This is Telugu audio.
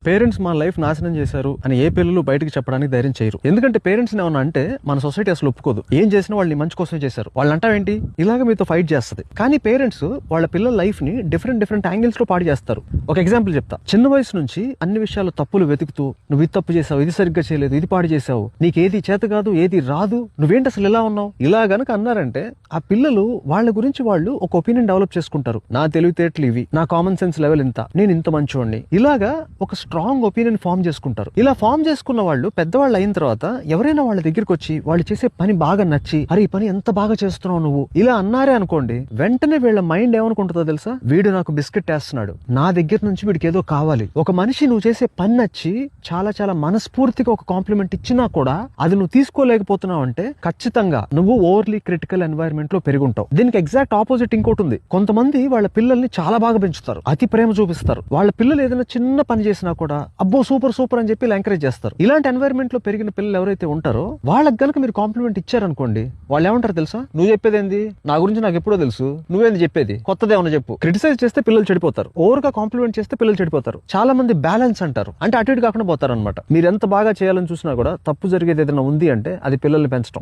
పేరెంట్స్ మన లైఫ్ నాశనం చేశారు అని ఏ పిల్లలు బయటకు చెప్పడానికి ధైర్యం చేయరు. ఎందుకంటే పేరెంట్స్ ఏమన్నా అంటే మన సొసైటీ అసలు ఒప్పుకోదు. ఏం చేసినా వాళ్ళు మంచి కోసమే చేశారు, వాళ్ళు అంటావేంటి ఇలాగ మీతో ఫైట్ చేస్తుంది. కానీ పేరెంట్స్ వాళ్ళ పిల్లల లైఫ్ ని డిఫరెంట్ యాంగిల్స్ లో పాడు చేస్తారు. ఒక ఎగ్జాంపుల్ చెప్తా. చిన్న వయసు నుంచి అన్ని విషయాలు తప్పులు వెతుకుతూ నువ్వు ఇది తప్పు చేసావు, ఇది సరిగ్గా చేయలేదు, ఇది పాడు చేసావు, నీకు ఏది చేత కాదు, ఏది రాదు, నువ్వేంటి అసలు ఇలా ఉన్నావు, ఇలా గనక అన్నారంటే ఆ పిల్లలు వాళ్ళ గురించి వాళ్ళు ఒక ఒపీనియన్ డెవలప్ చేసుకుంటారు. నా తెలివితేటలు ఇవి, నా కామన్ సెన్స్ లెవెల్ ఇంత, నేను ఇంత మంచివాడిని, ఇలాగా ఒక స్ట్రాంగ్ ఒపీనియన్ ఫామ్ చేసుకుంటారు. ఇలా ఫామ్ చేసుకున్న వాళ్ళు పెద్దవాళ్ళు అయిన తర్వాత ఎవరైనా వాళ్ళ దగ్గరికి వచ్చి వాళ్ళు చేసే పని బాగా నచ్చి, అరే ఈ పని ఎంత బాగా చేస్తున్నావు నువ్వు, ఇలా అన్నారే అనుకోండి, వెంటనే వీళ్ళ మైండ్ ఏమనుకుంటుందో తెలుసా, వీడు నాకు బిస్కెట్ వేస్తున్నాడు, నా దగ్గర నుంచి వీడికి ఏదో కావాలి. ఒక మనిషి నువ్వు చేసే పని నచ్చి చాలా మనస్ఫూర్తిగా ఒక కాంప్లిమెంట్ ఇచ్చినా కూడా అది నువ్వు తీసుకోలేకపోతున్నావు అంటే ఖచ్చితంగా నువ్వు ఓవర్లీ క్రిటికల్ ఎన్వైరన్మెంట్ లో పెరుగుంటావు. దీనికి ఎగ్జాక్ట్ ఆపోజిట్ ఇంకోటి ఉంది. కొంతమంది వాళ్ళ పిల్లల్ని చాలా బాగా పెంచుతారు, అతి ప్రేమ చూపిస్తారు. వాళ్ళ పిల్లలు ఏదైనా చిన్న పని చేసినా కూడా అబ్బో సూపర్ అని చెప్పి ఎంకరేజ్ చేస్తారు. ఇలాంటి ఎన్వైరన్మెంట్ లో పెరిగిన పిల్లలు ఎవరైతే ఉంటారో వాళ్ళకి గనక మీరు కాంప్లిమెంట్ ఇచ్చారనుకోండి, వాళ్ళు ఏమంటారు తెలుసా, నువ్వు చెప్పేదేంది, నా గురించి నాకు ఎప్పుడో తెలుసు, నువ్వేంది చెప్పేది, కొత్తదేమన్నా చెప్పు. క్రిటిసైజ్ చేస్తే పిల్లలు చెడిపోతారు, ఓవర్ గా కాంప్లిమెంట్ చేస్తే పిల్లలు చెడిపోతారు. చాలా మంది బ్యాలెన్స్ అంటారు, అంటే అటు ఇటు కాకుండా పోతారు అనమాట. మీరు ఎంత బాగా చేయాలని చూసినా కూడా తప్పు జరిగేది ఏదైనా ఉంది అంటే అది పిల్లల్ని పెంచడం.